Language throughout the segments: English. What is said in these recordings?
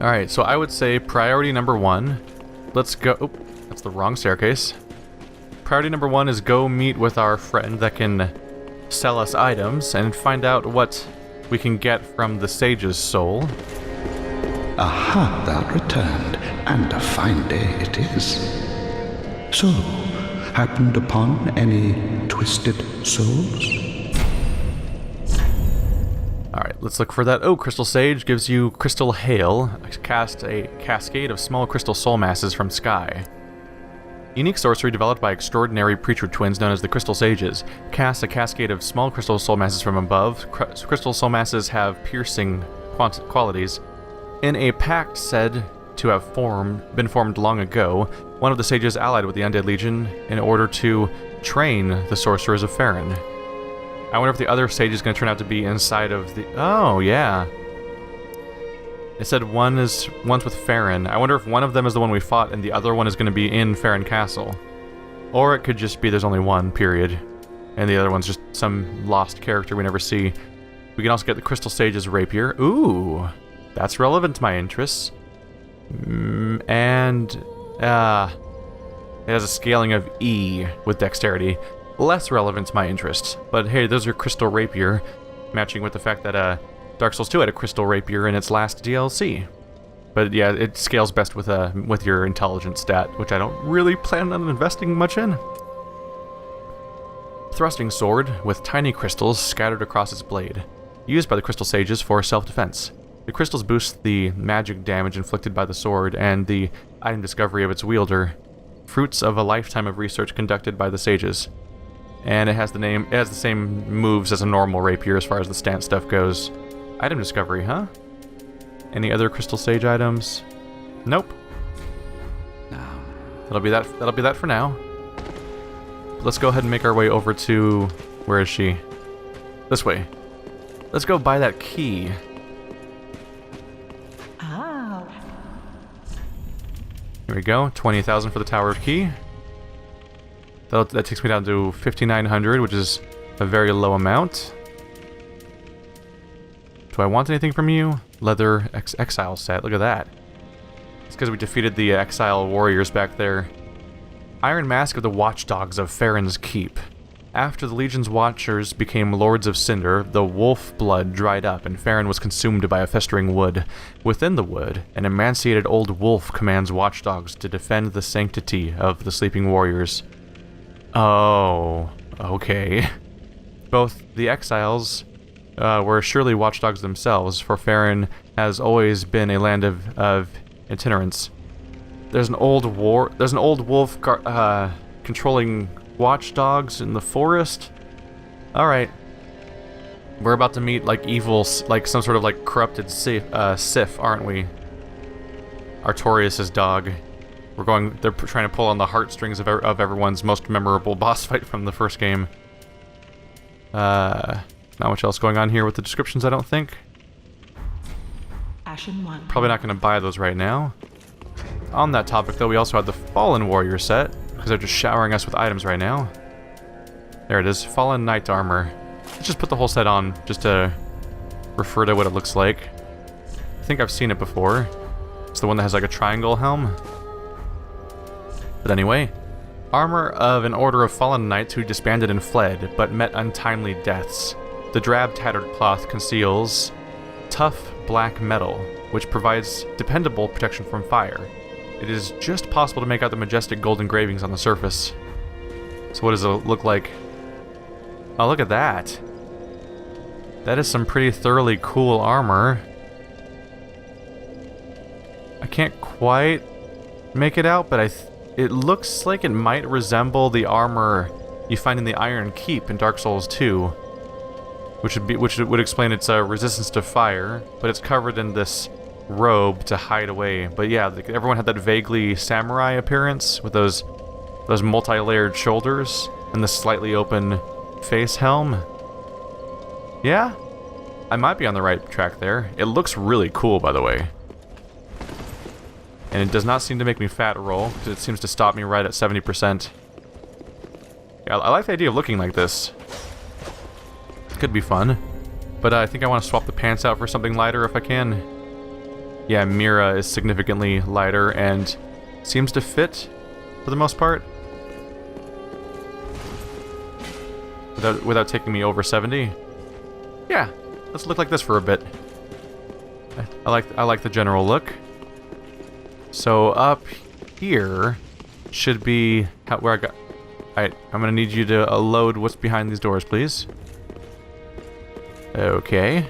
Alright, so I would say priority number 1. Let's go... Oh, that's the wrong staircase. Priority number 1 is go meet with our friend that can sell us items and find out what we can get from the sage's soul. Aha, thou returned, and a fine day it is. So, happened upon any twisted souls? Alright, let's look for that. Oh, Crystal Sage gives you Crystal Hail. Cast a cascade of small crystal soul masses from sky. Unique sorcery developed by extraordinary preacher twins known as the Crystal Sages. Cast a cascade of small crystal soul masses from above. Crystal soul masses have piercing qualities. In a pact said to have been formed long ago, one of the sages allied with the Undead Legion in order to train the sorcerers of Farron. I wonder if the other sage is going to turn out to be inside of the... Oh, yeah. It said one's with Farron. I wonder if one of them is the one we fought and the other one is going to be in Farron Castle. Or it could just be there's only one, period. And the other one's just some lost character we never see. We can also get the Crystal Sage's rapier. Ooh, that's relevant to my interests. And it has a scaling of E with dexterity. Less relevant to my interests. But hey, those are Crystal Rapier, matching with the fact that Dark Souls 2 had a Crystal Rapier in its last DLC. But yeah, it scales best with your intelligence stat, which I don't really plan on investing much in. Thrusting sword with tiny crystals scattered across its blade, used by the Crystal Sages for self-defense. The crystals boost the magic damage inflicted by the sword and the item discovery of its wielder, fruits of a lifetime of research conducted by the sages. And it has the same moves as a normal rapier as far as the stance stuff goes. Item discovery, huh? Any other Crystal Sage items? Nope. Now, That'll be that for now. Let's go ahead and make our way over to... Where is she? This way. Let's go buy that key. Ah. Here we go. 20,000 for the Tower of Key. That takes me down to 5,900, which is a very low amount. Do I want anything from you? Leather exile set. Look at that. It's because we defeated the exile warriors back there. Iron Mask of the Watchdogs of Farron's Keep. After the Legion's Watchers became Lords of Cinder, the wolf blood dried up and Farron was consumed by a festering wood. Within the wood, an emaciated old wolf commands Watchdogs to defend the sanctity of the sleeping warriors. Oh, okay. Both the exiles were surely watchdogs themselves, for Farron has always been a land of itinerance. There's an old wolf controlling watchdogs in the forest. All right, we're about to meet like like some sort of like corrupted Sif, aren't we? Artorias' dog. They're trying to pull on the heartstrings of everyone's most memorable boss fight from the first game. Not much else going on here with the descriptions, I don't think. Ashen one. Probably not going to buy those right now. On that topic, though, we also had the Fallen Warrior set, because they're just showering us with items right now. There it is, Fallen Knight Armor. Let's just put the whole set on, just to refer to what it looks like. I think I've seen it before. It's the one that has like a triangle helm. But anyway, armor of an order of fallen knights who disbanded and fled, but met untimely deaths. The drab tattered cloth conceals tough black metal, which provides dependable protection from fire. It is just possible to make out the majestic gold engravings on the surface. So what does it look like? Oh, look at that. That is some pretty thoroughly cool armor. I can't quite make it out, but it looks like it might resemble the armor you find in the Iron Keep in Dark Souls 2, which would explain its resistance to fire, but it's covered in this robe to hide away. But yeah, everyone had that vaguely samurai appearance with those multi-layered shoulders and the slightly open face helm. Yeah, I might be on the right track there. It looks really cool, by the way. And it does not seem to make me fat roll, because it seems to stop me right at 70%. Yeah, I like the idea of looking like this. Could be fun. But I think I want to swap the pants out for something lighter if I can. Yeah, Mira is significantly lighter and seems to fit for the most part. Without taking me over 70. Yeah, let's look like this for a bit. I like the general look. So up here should be where I got. Alright, I'm gonna need you to load what's behind these doors, please. Okay.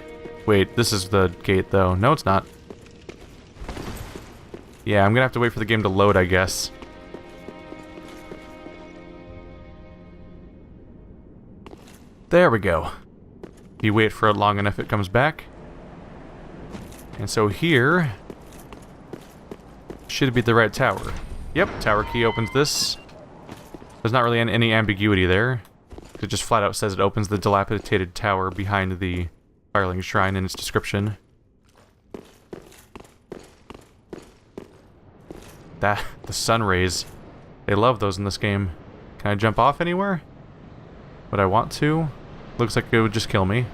Wait, this is the gate though. No, it's not. Yeah, I'm gonna have to wait for the game to load, I guess. There we go. You wait for it long enough, it comes back. And so here should be the right tower. Yep, tower key opens this. There's not really any ambiguity there. It just flat out says it opens the dilapidated tower behind the Sprawling shrine in its description. The sun rays. They love those in this game. Can I jump off anywhere? Would I want to? Looks like it would just kill me.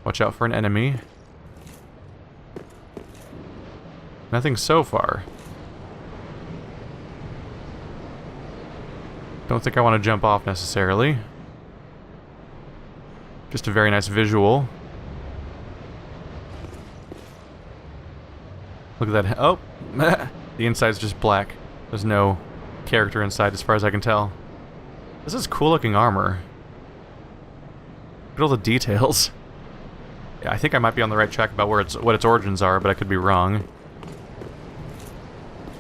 Watch out for an enemy. Nothing so far. Don't think I want to jump off necessarily. Just a very nice visual. Look at that. Oh! The inside's just black. There's no character inside as far as I can tell. This is cool looking armor. Look at all the details. Yeah, I think I might be on the right track about what its origins are, but I could be wrong.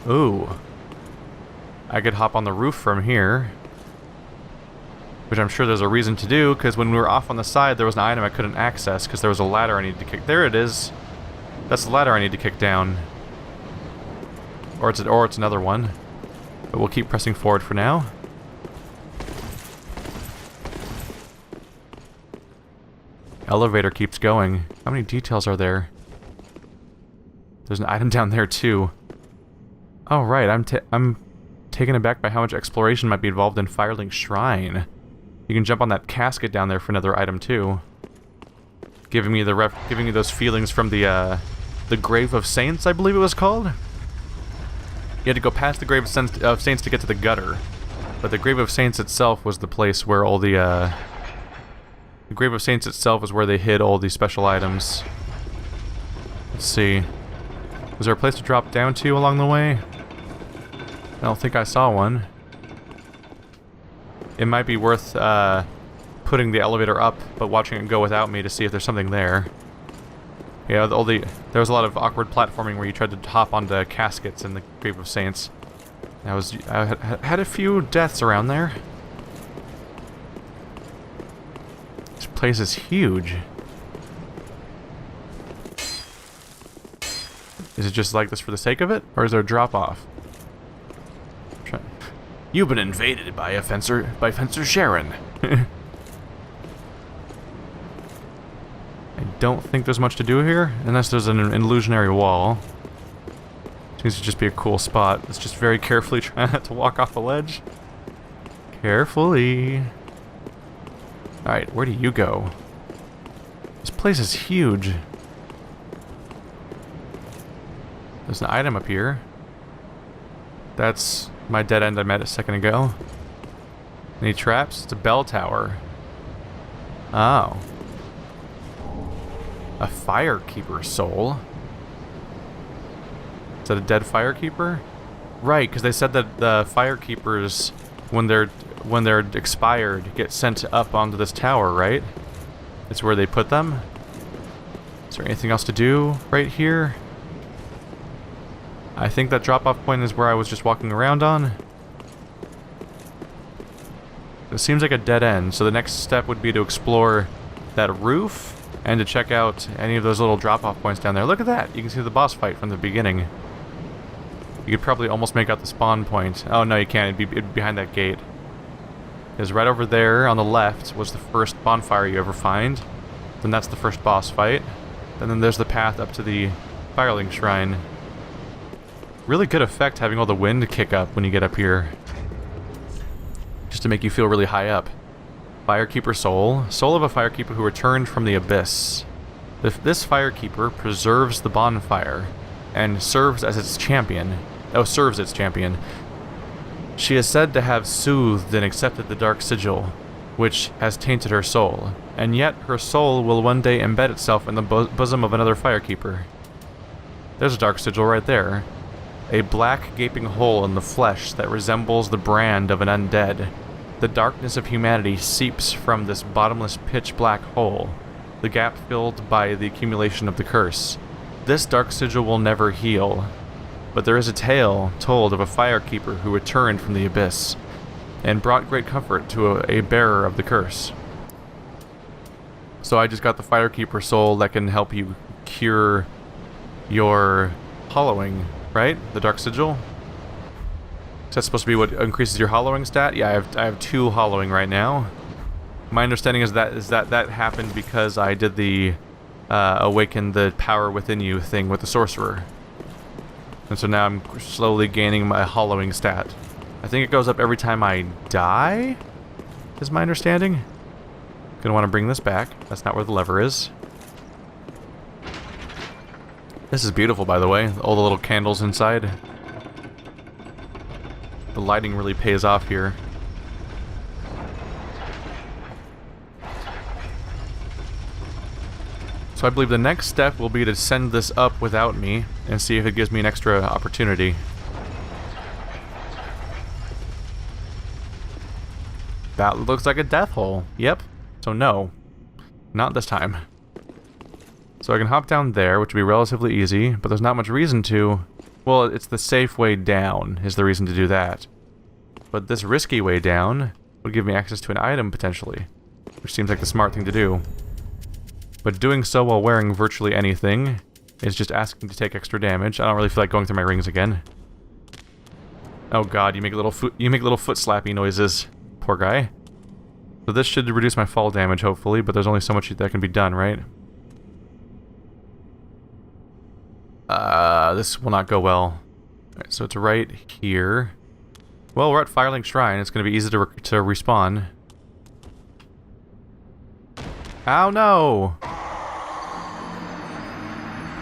Ooh. I could hop on the roof from here. Which I'm sure there's a reason to do, because when we were off on the side, there was an item I couldn't access, because there was a ladder I needed to kick. There it is. That's the ladder I need to kick down. Or it's another one. But we'll keep pressing forward for now. Elevator keeps going. How many details are there? There's an item down there too. Oh right, I'm taken aback by how much exploration might be involved in Firelink Shrine. You can jump on that casket down there for another item too. Giving me those feelings from the Grave of Saints, I believe it was called. You had to go past the Grave of Saints to get to the gutter, but the Grave of Saints itself was the place where all the Grave of Saints itself is where they hid all these special items. Let's see. Was there a place to drop down to along the way? I don't think I saw one. It might be worth putting the elevator up, but watching it go without me to see if there's something there. Yeah, there was a lot of awkward platforming where you tried to hop onto caskets in the Grave of Saints. I had a few deaths around there. This place is huge. Is it just like this for the sake of it, or is there a drop-off? You've been invaded by Fencer Sharon. I don't think there's much to do here, unless there's an illusionary wall. Seems to just be a cool spot. Let's just very carefully try not to walk off the ledge. Carefully. Alright, where do you go? This place is huge. There's an item up here. That's my dead end I met a second ago. Any traps? It's a bell tower. Oh. A firekeeper soul? Is that a dead firekeeper? Right, because they said that the firekeepers, when they're expired, get sent up onto this tower, right? It's where they put them? Is there anything else to do right here? I think that drop-off point is where I was just walking around on. It seems like a dead end, so the next step would be to explore that roof and to check out any of those little drop-off points down there. Look at that! You can see the boss fight from the beginning. You could probably almost make out the spawn point. Oh no, you can't. It'd be behind that gate. Because right over there on the left was the first bonfire you ever find. Then that's the first boss fight. And then there's the path up to the Firelink Shrine. Really good effect having all the wind kick up when you get up here. Just to make you feel really high up. Firekeeper soul. Soul of a firekeeper who returned from the abyss. This firekeeper preserves the bonfire and serves as its champion. Oh, serves its champion. She is said to have soothed and accepted the dark sigil, which has tainted her soul, and yet her soul will one day embed itself in the bosom of another firekeeper. There's a dark sigil right there. A black gaping hole in the flesh that resembles the brand of an undead. The darkness of humanity seeps from this bottomless pitch-black hole, the gap filled by the accumulation of the curse. This dark sigil will never heal, but there is a tale told of a firekeeper who returned from the abyss and brought great comfort to a bearer of the curse. So I just got the firekeeper soul that can help you cure your hollowing, right? The dark sigil? Is that supposed to be what increases your hollowing stat? Yeah, I have 2 hollowing right now. My understanding is that happened because I did the awaken the power within you thing with the sorcerer. And so now I'm slowly gaining my hollowing stat. I think it goes up every time I die, is my understanding. Gonna want to bring this back. That's not where the lever is. This is beautiful, by the way. All the little candles inside. The lighting really pays off here. So I believe the next step will be to send this up without me and see if it gives me an extra opportunity. That looks like a death hole. Yep. So no. Not this time. So I can hop down there, which would be relatively easy, but there's not much reason to. Well, it's the safe way down is the reason to do that. But this risky way down would give me access to an item, potentially, which seems like the smart thing to do. But doing so while wearing virtually anything is just asking to take extra damage. I don't really feel like going through my rings again. Oh god, you make little foot slappy noises. Poor guy. So this should reduce my fall damage, hopefully, but there's only so much that can be done, right? This will not go well. Alright, so it's right here. Well, we're at Firelink Shrine. It's going to be easy to respawn. Ow, no!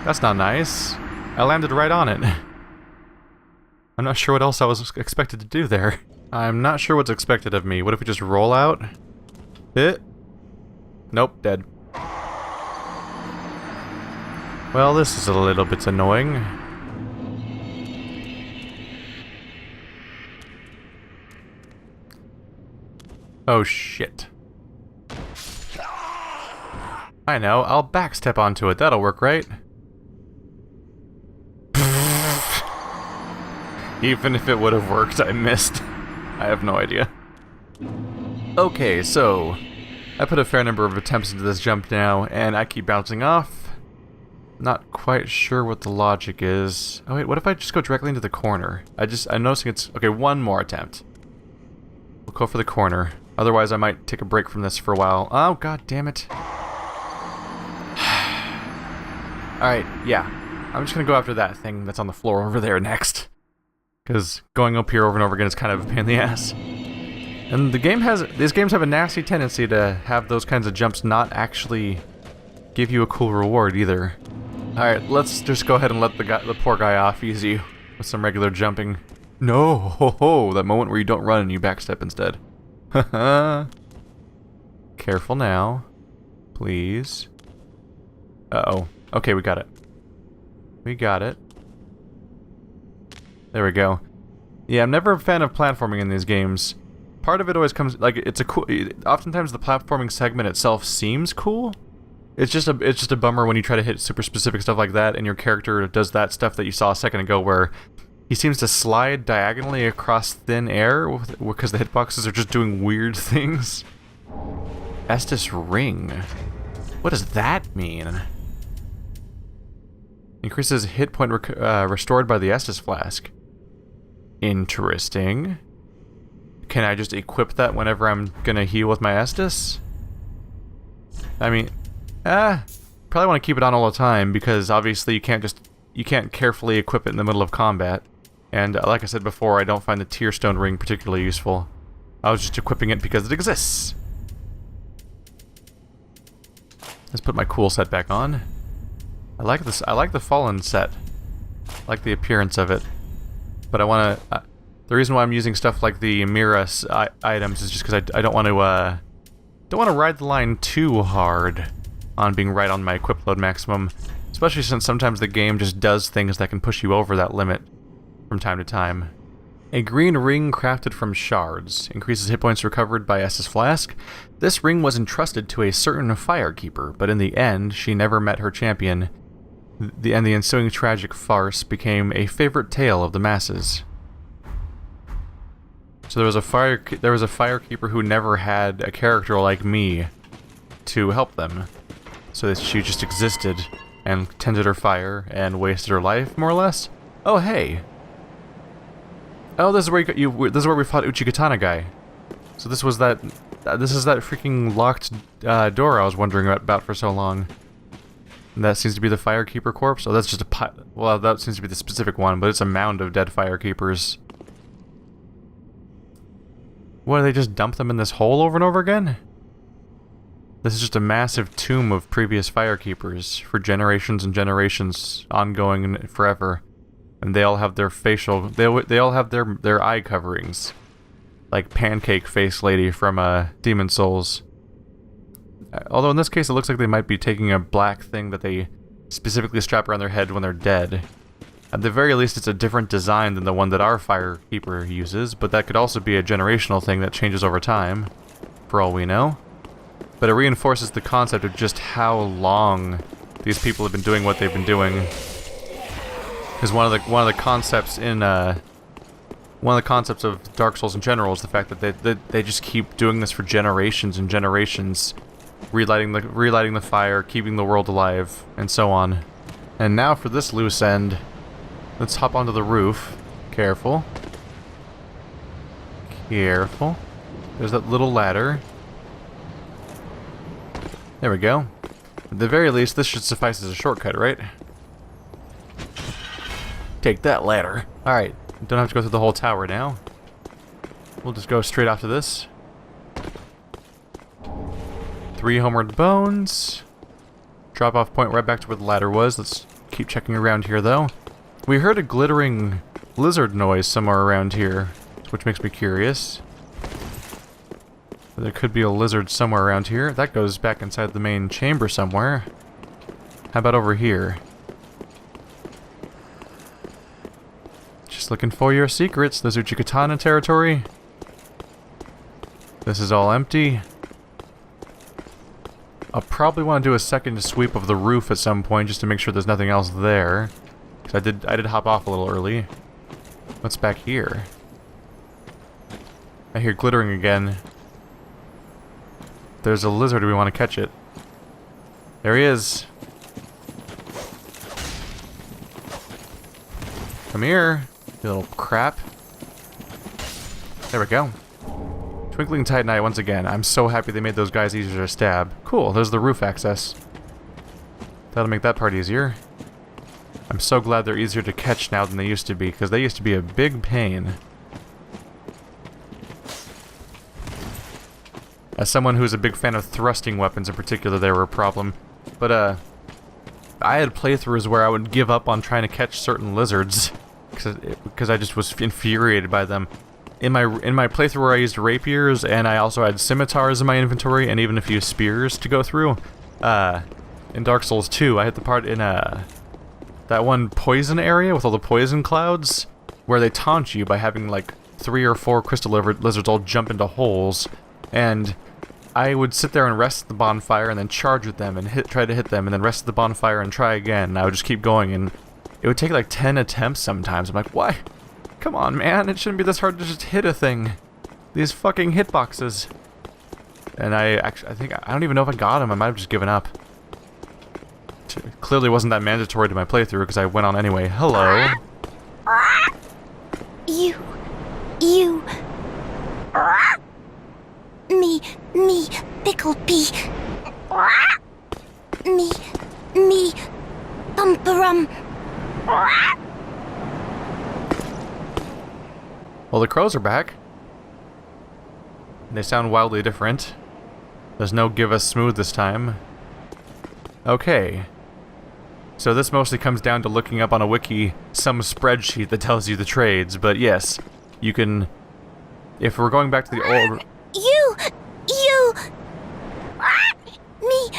That's not nice. I landed right on it. I'm not sure what else I was expected to do there. I'm not sure what's expected of me. What if we just roll out? Nope, dead. Well, this is a little bit annoying. Oh shit. I know, I'll backstep onto it. That'll work, right? Even if it would have worked, I missed. I have no idea. Okay, so I put a fair number of attempts into this jump now, and I keep bouncing off. Not quite sure what the logic is. Oh wait, what if I just go directly into the corner? I'm noticing it's... Okay, one more attempt. We'll go for the corner. Otherwise, I might take a break from this for a while. Oh, god damn it. Alright, yeah. I'm just gonna go after that thing that's on the floor over there next. Because going up here over and over again is kind of a pain in the ass. And these games have a nasty tendency to have those kinds of jumps not actually give you a cool reward either. Alright, let's just go ahead and let the poor guy off easy with some regular jumping. No, ho ho, that moment where you don't run and you backstep instead. Haha. Careful now. Please. Uh-oh. Okay, we got it. We got it. There we go. Yeah, I'm never a fan of platforming in these games. Part of it always comes, like, it's a cool... Oftentimes the platforming segment itself seems cool. It's just a bummer when you try to hit super specific stuff like that and your character does that stuff that you saw a second ago where he seems to slide diagonally across thin air because the hitboxes are just doing weird things. Estus Ring. What does that mean? Increases hit point restored by the Estus Flask. Interesting. Can I just equip that whenever I'm gonna heal with my Estus? I mean, probably want to keep it on all the time because obviously you can't carefully equip it in the middle of combat. And like I said before, I don't find the Tearstone Ring particularly useful. I was just equipping it because it exists. Let's put my cool set back on. I like this. I like the Fallen set. I like the appearance of it. But I want to... the reason why I'm using stuff like the immersive items is just because I don't want to ride the line too hard on being right on my equip load maximum. Especially since sometimes the game just does things that can push you over that limit from time to time. A green ring crafted from shards increases hit points recovered by Estus Flask. This ring was entrusted to a certain firekeeper, but in the end, she never met her champion. The ensuing tragic farce became a favorite tale of the masses. So there was a firekeeper who never had a character like me to help them. So that she just existed and tended her fire and wasted her life, more or less. Oh hey. Oh, this is where this is where we fought Uchikatana guy. So this was that. This is that freaking locked door I was wondering about for so long. And that seems to be the firekeeper corpse. Oh, that's just a well, that seems to be the specific one, but it's a mound of dead firekeepers. What, do they just dump them in this hole over and over again? This is just a massive tomb of previous firekeepers for generations and generations, ongoing and forever. And they all have their facial... They all have their eye coverings. Like Pancake Face Lady from Demon Souls. Although in this case it looks like they might be taking a black thing that they specifically strap around their head when they're dead. At the very least it's a different design than the one that our Firekeeper uses, but that could also be a generational thing that changes over time, for all we know. But it reinforces the concept of just how long these people have been doing what they've been doing. Because one of the concepts in one of the concepts of Dark Souls in general is the fact that they just keep doing this for generations and generations, relighting the fire, keeping the world alive, and so on. And now for this loose end, let's hop onto the roof. Careful. Careful. There's that little ladder. There we go. At the very least, this should suffice as a shortcut, right? Take that ladder. Alright, don't have to go through the whole tower now. We'll just go straight after this. 3 homeward bones. Drop off point right back to where the ladder was. Let's keep checking around here though. We heard a glittering lizard noise somewhere around here, which makes me curious. There could be a lizard somewhere around here. That goes back inside the main chamber somewhere. How about over here? Just looking for your secrets. This Uchikatana territory. This is all empty. I'll probably want to do a second sweep of the roof at some point just to make sure there's nothing else there. Because I did hop off a little early. What's back here? I hear glittering again. There's a lizard. Do we want to catch it? There he is. Come here, you little crap. There we go. Twinkling Titanite once again. I'm so happy they made those guys easier to stab. Cool, there's the roof access. That'll make that part easier. I'm so glad they're easier to catch now than they used to be, because they used to be a big pain. As someone who's a big fan of thrusting weapons in particular, they were a problem. But, I had playthroughs where I would give up on trying to catch certain lizards, because I just was infuriated by them. In my playthrough where I used rapiers, and I also had scimitars in my inventory, and even a few spears to go through, in Dark Souls 2, I hit the part in, that one poison area with all the poison clouds, where they taunt you by having, like, 3 or 4 crystal lizards all jump into holes, and I would sit there and rest at the bonfire and then charge with them and try to hit them, and then rest at the bonfire and try again, and I would just keep going, and it would take like 10 attempts sometimes. I'm like, why? Come on, man, it shouldn't be this hard to just hit a thing. These fucking hitboxes. And I don't even know if I got him. I might have just given up. It clearly wasn't that mandatory to my playthrough because I went on anyway. Hello. You. Me, pickled pea. Me, bumperum. Well, the crows are back. They sound wildly different. There's no give us smooth this time. Okay. So this mostly comes down to looking up on a wiki some spreadsheet that tells you the trades, but yes, you can... If we're going back to the old... You! Me,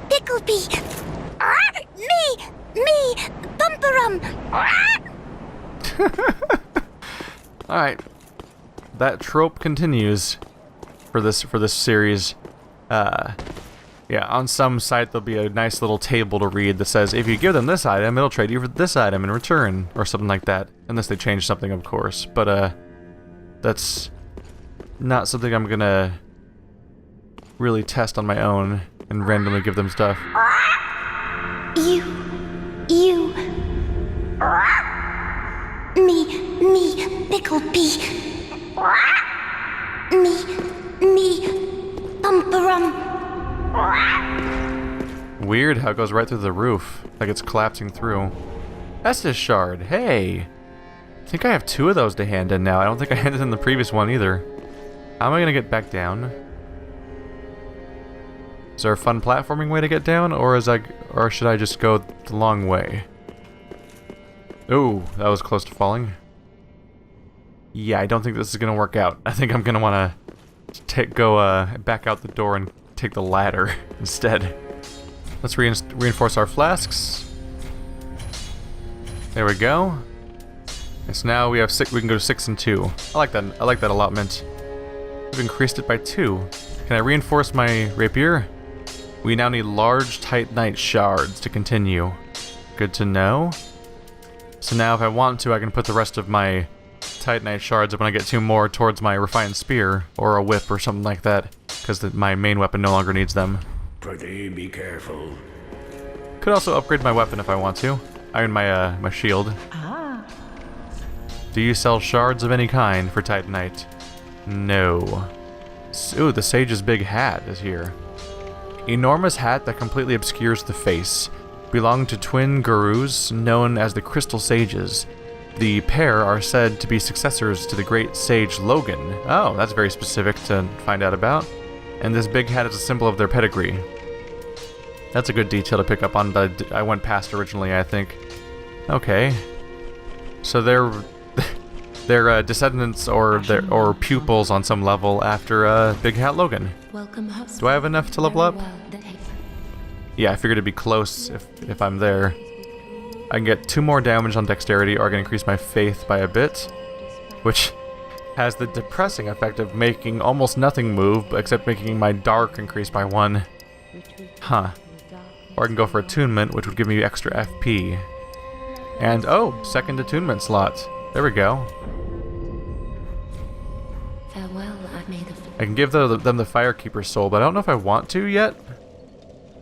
Picklebee! Me, Bumperum! Alright. That trope continues for this series. Yeah, on some site there'll be a nice little table to read that says, if you give them this item, it'll trade you for this item in return, or something like that. Unless they change something, of course. But, that's not something I'm gonna really test on my own and randomly give them stuff. You. Me, Picklebee. Me, Bumperum. Weird how it goes right through the roof, like it's collapsing through. Estus shard, hey! I think I have 2 of those to hand in now. I don't think I handed in the previous one either. How am I gonna get back down? Is there a fun platforming way to get down, or should I just go the long way? Ooh, that was close to falling. Yeah, I don't think this is gonna work out. I think I'm gonna wanna go back out the door and take the ladder instead. Let's reinforce our flasks. There we go. And so now we have 6. We can go to 6 and 2. I like that. I like that allotment. We've increased it by 2. Can I reinforce my rapier? We now need large titanite shards to continue. Good to know. So now if I want to, I can put the rest of my titanite shards up when I get 2 more towards my refined spear or a whip or something like that, because my main weapon no longer needs them. Pretty be careful. Could also upgrade my weapon if I want to. Iron my shield. Do you sell shards of any kind for titanite? No. Ooh, the sage's big hat is here. Enormous hat that completely obscures the face. Belong to twin gurus known as the Crystal Sages. The pair are said to be successors to the great sage Logan. Oh, that's very specific to find out about. And this big hat is a symbol of their pedigree. That's a good detail to pick up on that I went past originally, I think. Okay. So they're descendants or pupils on some level after Big Hat Logan. Do I have enough to level up? Yeah, I figured it'd be close if I'm there. I can get 2 more damage on dexterity, or I can increase my faith by a bit, which has the depressing effect of making almost nothing move, except making my dark increase by 1. Huh. Or I can go for attunement, which would give me extra FP. And, oh, 2nd attunement slot. There we go. I can give them the Firekeeper soul, but I don't know if I want to yet.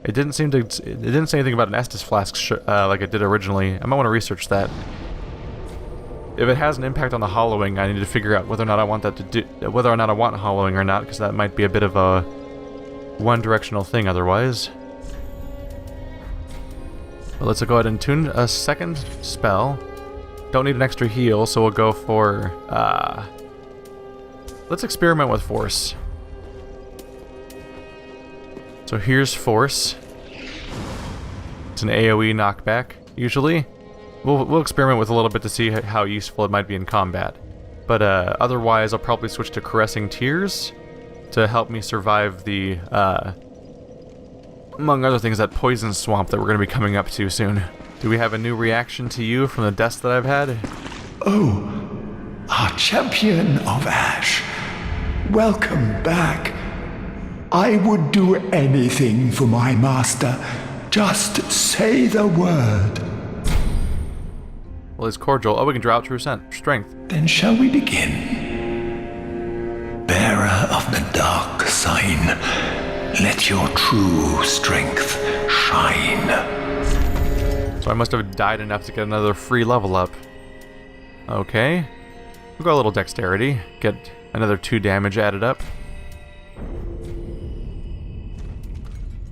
It didn't say anything about an Estus flask like it did originally. I might want to research that. If it has an impact on the hollowing, I need to figure out whether or not I want that to do, whether or not I want hollowing or not, because that might be a bit of a one-directional thing otherwise. Well, let's go ahead and tune a 2nd spell. Don't need an extra heal, so we'll go for let's experiment with force. So here's force. It's an AoE knockback, usually. We'll experiment with a little bit to see how useful it might be in combat. But otherwise, I'll probably switch to Caressing Tears to help me survive the, among other things, that poison swamp that we're going to be coming up to soon. Do we have a new reaction to you from the deaths that I've had? Oh, our champion of Ash. Welcome back. I would do anything for my master. Just say the word. Well, it's cordial. Oh, we can draw out true strength. Then shall we begin? Bearer of the dark sign, let your true strength shine. So I must have died enough to get another free level up. Okay. We'll go a little dexterity. Get another 2 damage added up.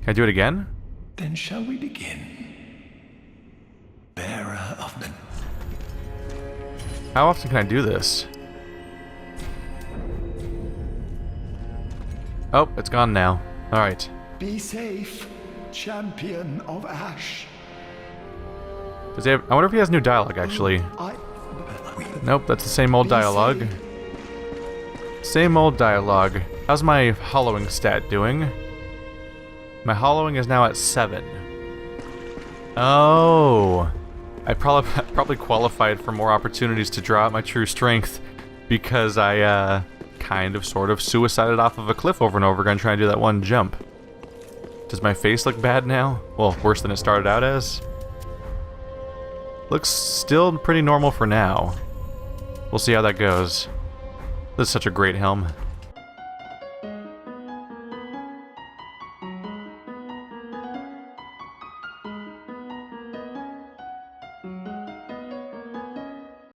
Can I do it again? Then shall we begin? Bearer of the... How often can I do this? Oh, it's gone now. Alright. Be safe. champion of Ash. Does he have, I wonder if he has new dialogue, actually. Nope, that's the same old dialogue. Same old dialogue. How's my hollowing stat doing? My hollowing is now at 7. Oh. I probably qualified for more opportunities to draw out my true strength because I, kind of, sort of suicided off of a cliff over and over again trying to do that one jump. Does my face look bad now? Well, worse than it started out as? Looks still pretty normal for now. We'll see how that goes. This is such a great helm.